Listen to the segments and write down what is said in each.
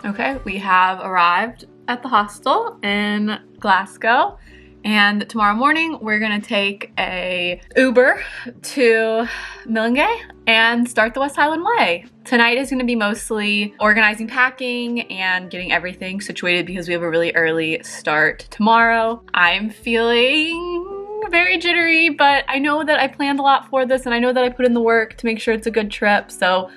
Okay, we have arrived at the hostel in Glasgow, and tomorrow morning we're gonna take a Uber to Millingay and start the West Highland Way. Tonight is gonna be mostly organizing packing and getting everything situated because we have a really early start tomorrow. I'm feeling very jittery, but I know that I planned a lot for this and I know that I put in the work to make sure it's a good trip, so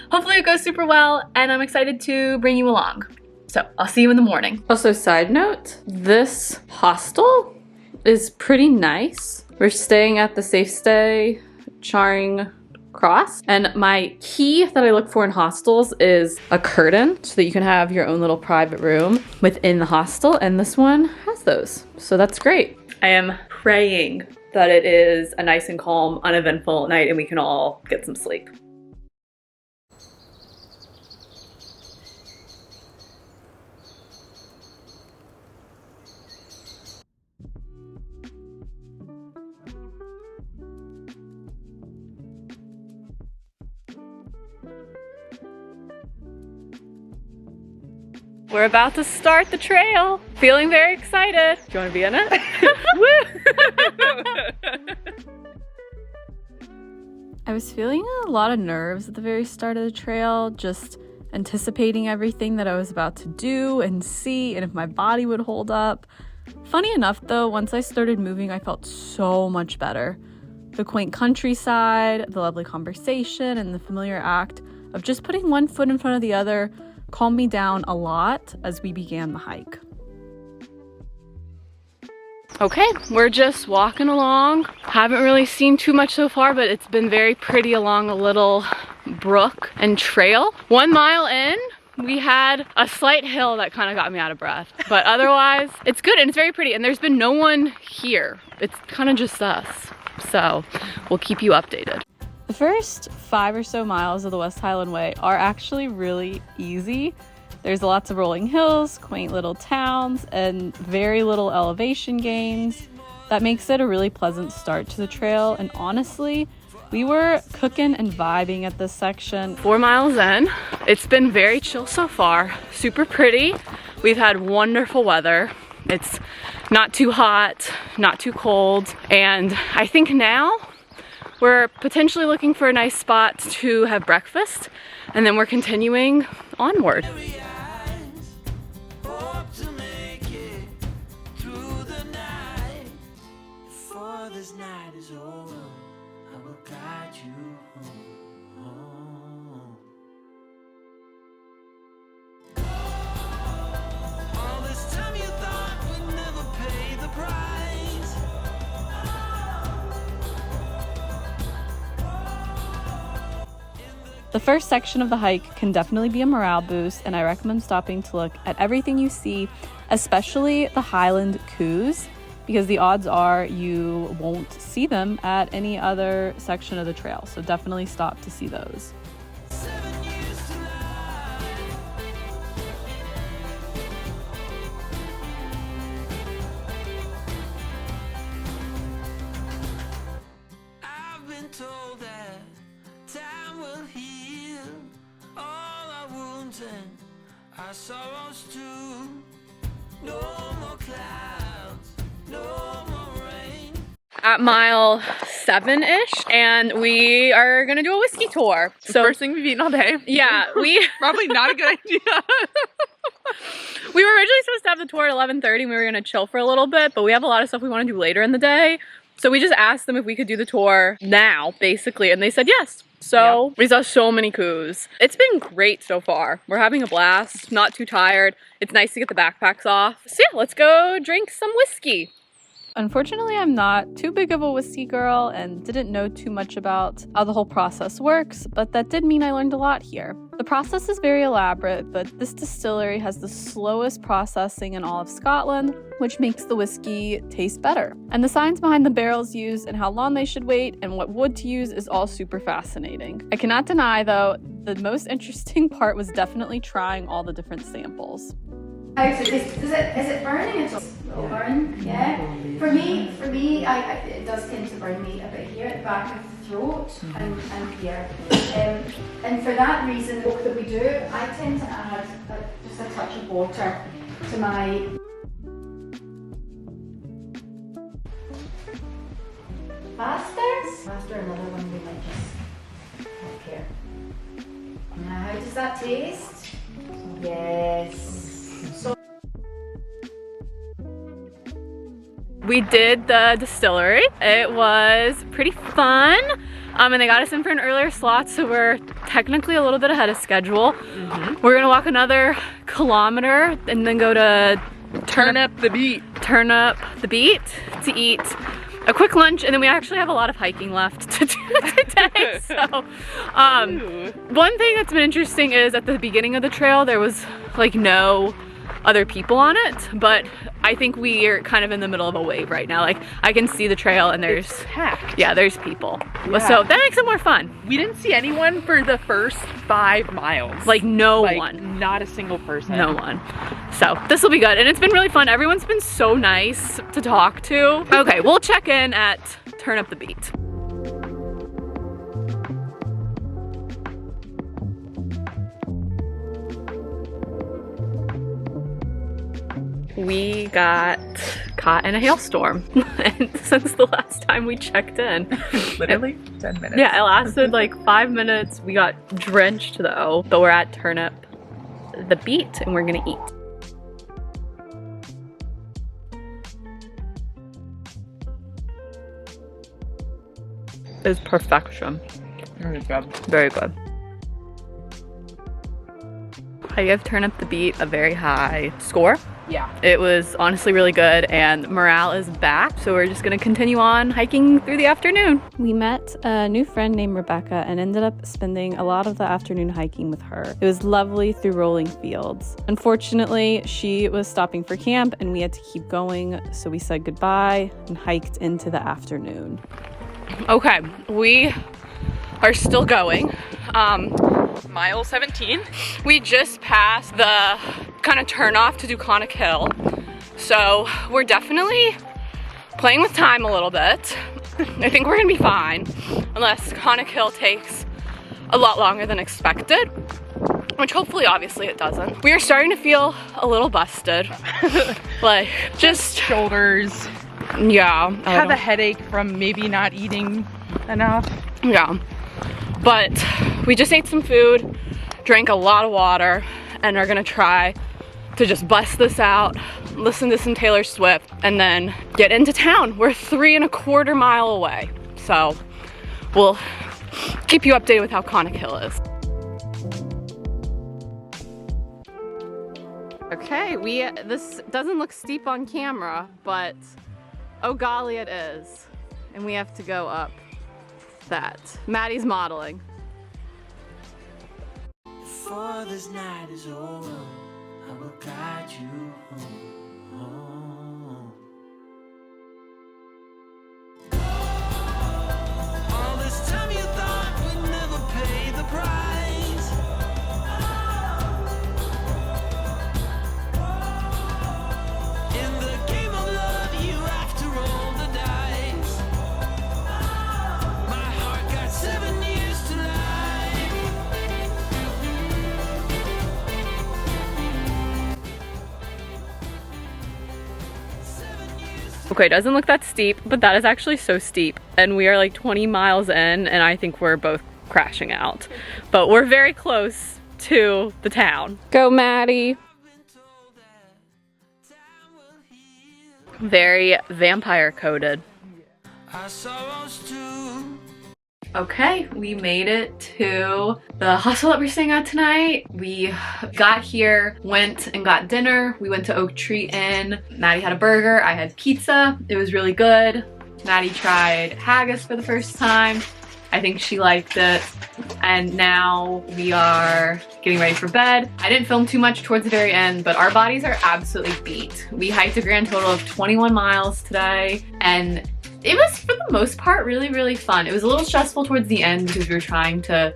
hopefully it goes super well, and I'm excited to bring you along. So I'll see you in the morning. Also, side note, this hostel is pretty nice. We're staying at the Safe Stay Charing Cross, and my key that I look for in hostels is a curtain so that you can have your own little private room within the hostel, and this one has those, so that's great. I am praying that it is a nice and calm, uneventful night and we can all get some sleep. We're about to start the trail. Feeling very excited. Do you want to be in it? I was feeling a lot of nerves at the very start of the trail, just anticipating everything that I was about to do and see and if my body would hold up. Funny enough though, once I started moving, I felt so much better. The quaint countryside, the lovely conversation, and the familiar act of just putting one foot in front of the other calmed me down a lot as we began the hike. Okay, we're just walking along. Haven't really seen too much so far, but it's been very pretty along a little brook and trail. 1 mile in, we had a slight hill that kind of got me out of breath, but otherwise it's good and it's very pretty, and there's been no one here. It's kind of just us, so we'll keep you updated. The first 5 or so miles of the West Highland Way are actually really easy. There's lots of rolling hills, quaint little towns, and very little elevation gains. That makes it a really pleasant start to the trail, and honestly, we were cooking and vibing at this section. 4 miles in, it's been very chill so far, super pretty. We've had wonderful weather. It's not too hot, not too cold, and I think now we're potentially looking for a nice spot to have breakfast, and then we're continuing onward. The first section of the hike can definitely be a morale boost, and I recommend stopping to look at everything you see, especially the Highland coos, because the odds are you won't see them at any other section of the trail. So definitely stop to see those. I've been told that time will heal all our wounds and our sorrows too. No more clouds, no more rain. At mile 7-ish, and we are gonna do a whiskey tour. So first thing we've eaten all day. Yeah, we Probably not a good idea. we were originally supposed to have the tour at 11:30 and we were gonna chill for a little bit, but we have a lot of stuff we want to do later in the day. So we just asked them if we could do the tour now, basically, and they said yes. So we saw so many coos. It's been great so far. We're having a blast, not too tired. It's nice to get the backpacks off. So yeah, let's go drink some whiskey. Unfortunately, I'm not too big of a whiskey girl and didn't know too much about how the whole process works, but that did mean I learned a lot here. The process is very elaborate, but this distillery has the slowest processing in all of Scotland, which makes the whiskey taste better. And the science behind the barrels used and how long they should wait and what wood to use is all super fascinating. I cannot deny, though, the most interesting part was definitely trying all the different samples. Is it burning at all? Little burn, yeah. For me, it does tend to burn me a bit here at the back of throat and here. And for that reason, the work that we do, I tend to add just a touch of water to my Faster, another one we might just have here. Now, how does that taste? Yes. So we did the distillery. It was pretty fun. And they got us in for an earlier slot, so we're technically a little bit ahead of schedule. We're gonna walk another kilometer and then go to Turn up the beat to eat a quick lunch, and then we actually have a lot of hiking left to do today. So one thing that's been interesting is at the beginning of the trail there was like no other people on it, but I think we are kind of in the middle of a wave right now. Like I can see the trail and there's packed. Yeah, there's people. Yeah. So that makes it more fun. We didn't see anyone for the first 5 miles. Like no one. Not a single person. No one. So this will be good, and it's been really fun. Everyone's been so nice to talk to. Okay, we'll check in at Turn Up the Beat. We got caught in a hailstorm and since the last time we checked in. Literally 10 minutes. Yeah, it lasted like 5 minutes. We got drenched though, but we're at Turn Up the Beat and we're gonna eat. It's perfection. Very good. Very good. I give Turn Up the Beat a very high score. Yeah. It was honestly really good and morale is back, so we're just gonna continue on hiking through the afternoon. We met a new friend named Rebecca and ended up spending a lot of the afternoon hiking with her. It was lovely through rolling fields. Unfortunately, she was stopping for camp and we had to keep going, so we said goodbye and hiked into the afternoon. Okay, we are still going. Mile 17. We just passed the kind of turn off to do Conic Hill. So we're definitely playing with time a little bit. I think we're gonna be fine, unless Conic Hill takes a lot longer than expected, which hopefully obviously it doesn't. We are starting to feel a little busted. Like just Shoulders. Yeah. Have a headache from maybe not eating enough. Yeah. But we just ate some food, drank a lot of water, and are gonna try to just bust this out, listen to some Taylor Swift, and then get into town. We're 3¼ miles away. So we'll keep you updated with how Conic Hill is. Okay, this doesn't look steep on camera, but oh golly it is. And we have to go up that. Maddie's modeling. Before this night is over, I will guide you home. All this time you thought we'd never pay the price. In the game of love, you have to roll the dice. My heart got 7 years to life. Okay, doesn't look that steep, but that is actually so steep. And we are like 20 miles in, and I think we're both crashing out. But we're very close to the town. Go, Maddie. Very vampire coated. Our sorrows too. Okay, we made it to the hostel that we're staying at tonight. We got here, went and got dinner. We went to Oak Tree Inn. Maddie had a burger, I had pizza. It was really good. Maddie tried haggis for the first time. I think she liked it. And now we are getting ready for bed. I didn't film too much towards the very end, but our bodies are absolutely beat. We hiked a grand total of 21 miles today, and it was, for the most part, really, really fun. It was a little stressful towards the end because we were trying to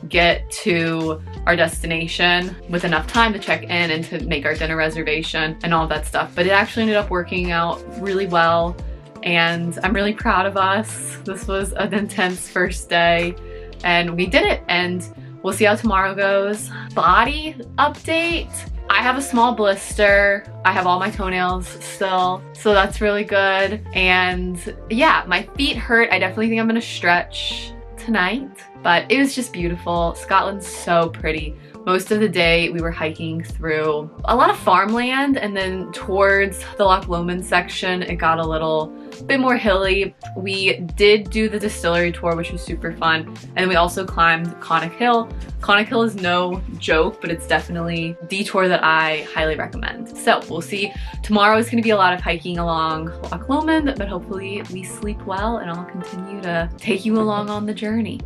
get to our destination with enough time to check in and to make our dinner reservation and all of that stuff. But it actually ended up working out really well. and I'm really proud of us. This was an intense first day and we did it, and we'll see how tomorrow goes. Body update. I have a small blister. I have all my toenails still, so that's really good. And yeah, my feet hurt. I definitely think I'm gonna stretch tonight, but it was just beautiful. Scotland's so pretty. Most of the day we were hiking through a lot of farmland, and then towards the Loch Lomond section it got a little bit more hilly. We did do the Distillery Tour, which was super fun, and then we also climbed Conic Hill. Conic Hill is no joke, but it's definitely the tour that I highly recommend. So we'll see. Tomorrow is going to be a lot of hiking along Loch Lomond, but hopefully we sleep well and I'll continue to take you along on the journey.